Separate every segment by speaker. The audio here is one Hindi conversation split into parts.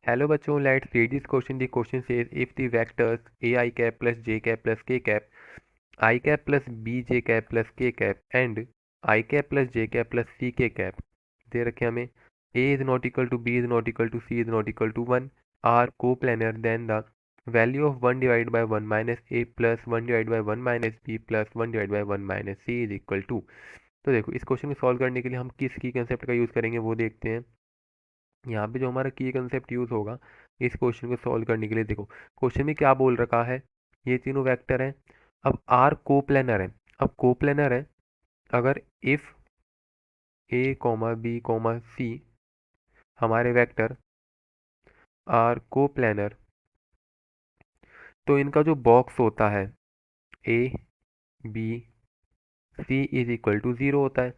Speaker 1: Hello बच्चों, let's read this question. The question says if the vectors ai cap plus j cap plus k cap, I cap plus bj cap plus k cap and I cap plus j cap plus ck cap दे रखे हमें a is not equal to b is not equal to c is not equal to 1 are coplanar, then the value of 1 divided by 1 minus a plus 1 divided by 1 minus b plus 1 divided by 1 minus c is equal to। तो देखो इस क्वेश्चन को सॉल्व करने के लिए हम किस की कंसेप्ट का यूज़ करेंगे वो देखते हैं। यहाँ पे जो हमारा की कंसेप्ट यूज होगा इस क्वेश्चन को सॉल्व करने के लिए, देखो क्वेश्चन में क्या बोल रखा है, ये तीनों वेक्टर हैं। अब आर कोप्लेनर है। अब कोप्लेनर है अगर if A comma B comma C हमारे वेक्टर आर कोप्लेनर, तो इनका जो बॉक्स होता है A B C is equal to zero होता है।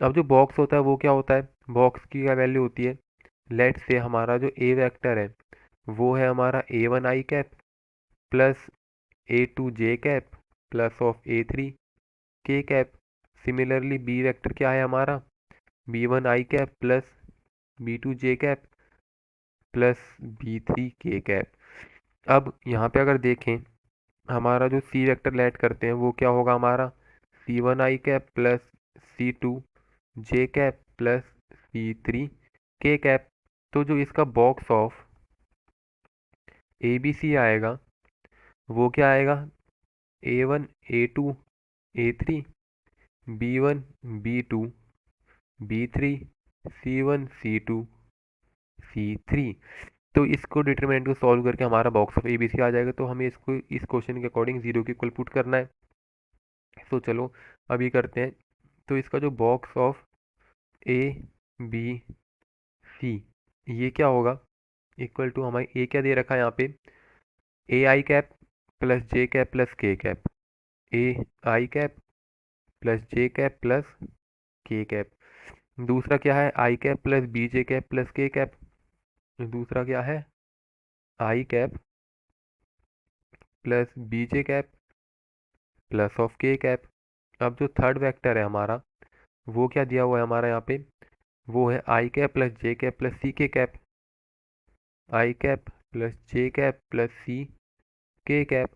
Speaker 1: अब जो बॉक्स होता है वो क्या होता है, बॉक्स की क्या वैल्यू होती है, लेट से हमारा जो ए वेक्टर है वो है हमारा A one i cap plus A two j cap plus of A three k cap. Similarly B vector क्या है हमारा, B one i cap plus B two j cap plus B three k cap. अब यहाँ पे अगर देखें हमारा जो सी वेक्टर लेट करते हैं वो क्या होगा हमारा, C one i cap plus C two j cap plus C three k cap. तो जो इसका box of A B C आएगा वो क्या आएगा, A one A two A three B one B two B three C one C two C three. तो इसको डिटरमिनेंट को सॉल्व करके हमारा box of A B C आ जाएगा। तो हमें इसको इस क्वेश्चन के अकॉर्डिंग जीरो के इक्वल पुट करना है। तो चलो अभी करते हैं। तो इसका जो box of A B C ये क्या होगा, इक्वल टू हमारी ए क्या दे रखा है यहाँ पे, A i cap plus j cap plus k cap, A i cap plus j cap plus k cap. दूसरा क्या है, i cap plus B j cap plus k cap. दूसरा क्या है, i cap plus B j cap plus of k cap. अब जो थर्ड वेक्टर है हमारा वो क्या दिया हुआ है हमारा यहाँ पे, वो है i cap plus j cap plus सी के कैप, आई cap plus j cap plus सी के कैप।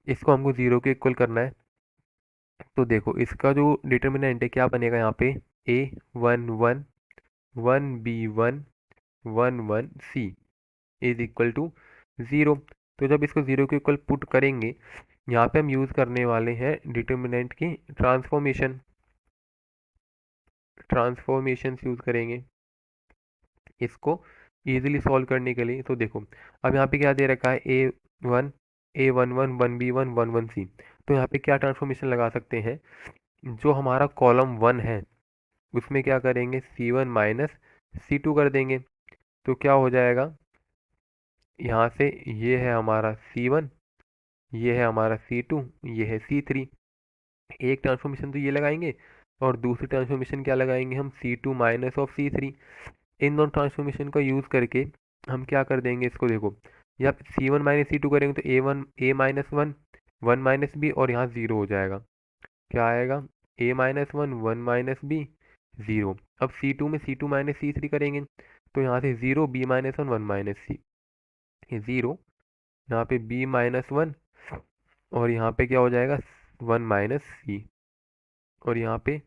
Speaker 1: इसको हमको जीरो के इक्वल करना है। तो देखो इसका जो डिटर्मिनेंट है क्या बनेगा यहाँ पे, A one one one B one one one C is equal to zero. तो जब इसको ज़ीरो के इक्वल पुट करेंगे यहाँ पे हम यूज़ करने वाले हैं डिटर्मिनेंट की ट्रांसफॉर्मेशन यूज़ करेंगे इसको इजीली सॉल्व करने के लिए। तो देखो अब यहाँ पे क्या दे रखा है, A one one one B one one one C. तो यहाँ पे क्या ट्रांसफॉर्मेशन लगा सकते हैं, जो हमारा कॉलम वन है उसमें क्या करेंगे, सी वन माइनस सी टू कर देंगे। तो क्या हो जाएगा, यहाँ से ये है हमारा सी वन, ये है हमारा सी टू, ये है सी थ्री। एक ट्रांसफॉर्मेशन तो ये लगाएंगे और दूसरी ट्रांसफॉर्मेशन क्या लगाएंगे हम, C two minus of C three. इन दोनों ट्रांसफॉर्मेशन का यूज़ करके हम क्या कर देंगे इसको, देखो या C one minus C two करेंगे तो A one A minus one one minus B और यहाँ ज़ीरो हो जाएगा। क्या आएगा, A minus one one minus B zero. अब सी टू में C two minus C three करेंगे तो यहाँ से zero B minus one minus C, ये ज़ीरो, यहाँ पे बी माइनस वन और यहाँ पे क्या हो जाएगा वन माइनस सी, और यहाँ पे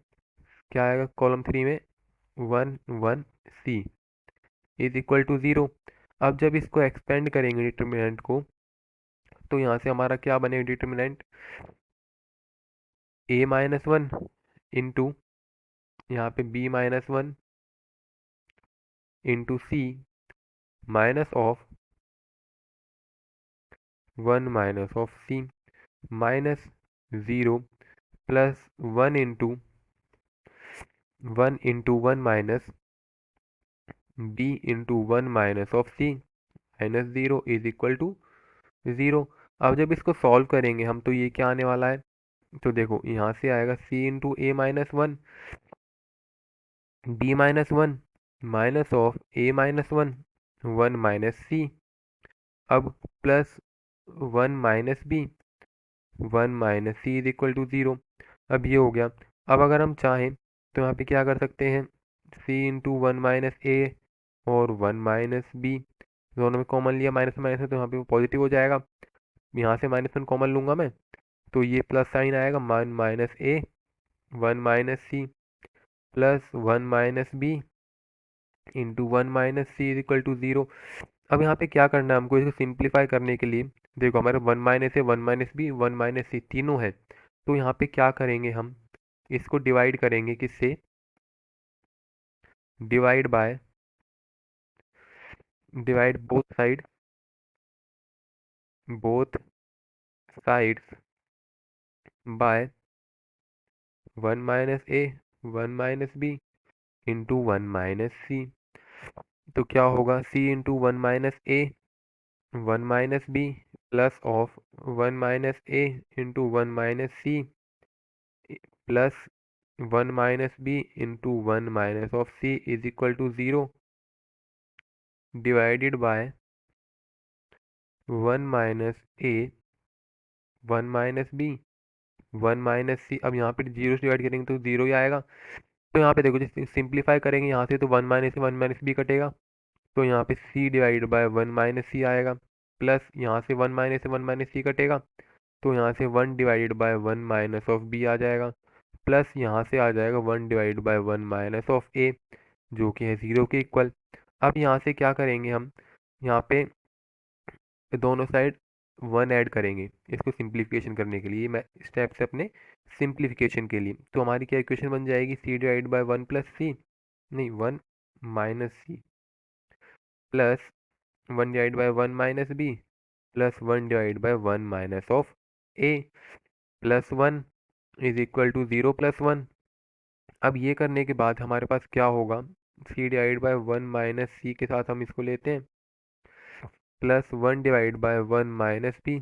Speaker 1: क्या आएगा कॉलम थ्री में one one C is equal to zero. अब जब इसको एक्सपेंड करेंगे डिटर्मिनेंट को तो यहाँ से हमारा क्या बनेगा determinant, A minus one into यहाँ पे B minus one into C minus of one minus of C minus zero plus one into one minus B into one minus of C minus zero is equal to zero. अब जब इसको सॉल्व करेंगे हम तो ये क्या आने वाला है, तो देखो यहाँ से आएगा C into A minus one B minus one minus of A minus one one minus C, अब plus one minus B one minus C is equal to zero. अब ये हो गया। अब अगर हम चाहें तो यहाँ पे क्या कर सकते हैं, सी इंटू वन माइनस ए और वन माइनस बी दोनों में कॉमन लिया, माइनस माइनस है तो यहाँ पे वो पॉजिटिव हो जाएगा। यहाँ से -1 कॉमन लूँगा मैं, तो ये प्लस साइन आएगा, 1 - a 1 - c plus 1 - b into 1 - c is equal to 0। अब यहाँ पे क्या करना है हमको, इसको सिंप्लीफाई करने के लिए, देखो हमारे 1 - a 1 - b 1 - c तीनों है, तो यहाँ पे क्या करेंगे हम, इसको डिवाइड करेंगे किससे, divide by, divide both sides by 1 - a 1 - b into 1 - c। तो क्या होगा, c into 1 - a 1 - b plus of 1 - a into 1 - c plus 1 - b into 1 - c is equal to 0 divided by 1 - a 1 - b 1 - c। अब यहाँ पे जीरो से डिवाइड करेंगे तो 0 ही आएगा। तो यहाँ पे देखो, जैसे सिंप्लीफाई करेंगे यहाँ से तो 1 - a 1 - b कटेगा, तो यहाँ पे c डिवाइडेड बाय 1 - c आएगा, प्लस यहाँ से 1 - a 1 - c कटेगा, तो यहाँ से 1 divided by 1 minus of b आ जाएगा, प्लस यहाँ से आ जाएगा 1 divide by 1 minus of a, जो कि है 0 के इक्वल। अब यहाँ से क्या करेंगे हम, यहाँ पे दोनों साइड 1 ऐड करेंगे इसको सिंप्लीफिकेशन करने के लिए, मैं स्टेप्स अपने सिंप्लीफिकेशन के लिए। तो हमारी क्या इक्वेशन बन जाएगी, c divide by 1 plus C, नहीं 1 minus C plus 1 divide by 1 minus B plus 1 divide by 1 minus of A plus 1 is equal to 0 plus 1। अब ये करने के बाद हमारे पास क्या होगा, c divide by 1 minus C के साथ हम इसको लेते हैं, plus 1 divide by 1 minus B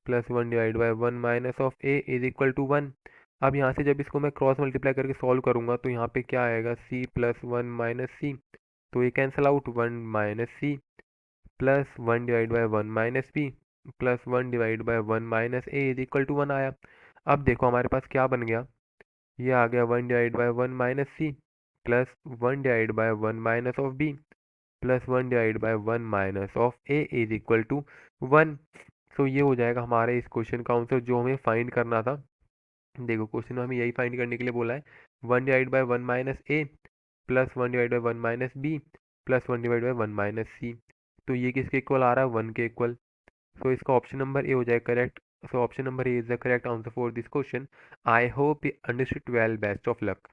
Speaker 1: plus 1 divide by 1 minus of A is equal to 1। अब यहाँ से जब इसको मैं क्रॉस मल्टीप्लाई करके सॉल्व करूँगा तो यहाँ पे क्या आएगा, c प्लस 1 माइनस सी, तो ये cancel out, 1 minus C plus 1 divide by 1 minus B plus 1 divide by 1 minus A is equal to 1 आया। अब देखो हमारे पास क्या बन गया, ये आ गया 1 divide by 1 minus C plus 1 divide by 1 minus of B plus 1 divide by 1 minus of A is equal to 1। So ये हो जाएगा हमारे इस क्वेश्चन का आंसर जो हमें फाइंड करना था। देखो क्वेश्चन में हमें यही फाइंड करने के लिए बोला है, 1 divide by 1 minus A plus 1 divide by 1 minus B plus 1 divide by 1 minus C. तो ये किसके इक्वल आ रहा है, 1 के इक्वल। सो इसका ऑप्शन नंबर ए हो जाएगा correct. So option number A is the correct answer for this question. I hope you understood well, best of luck.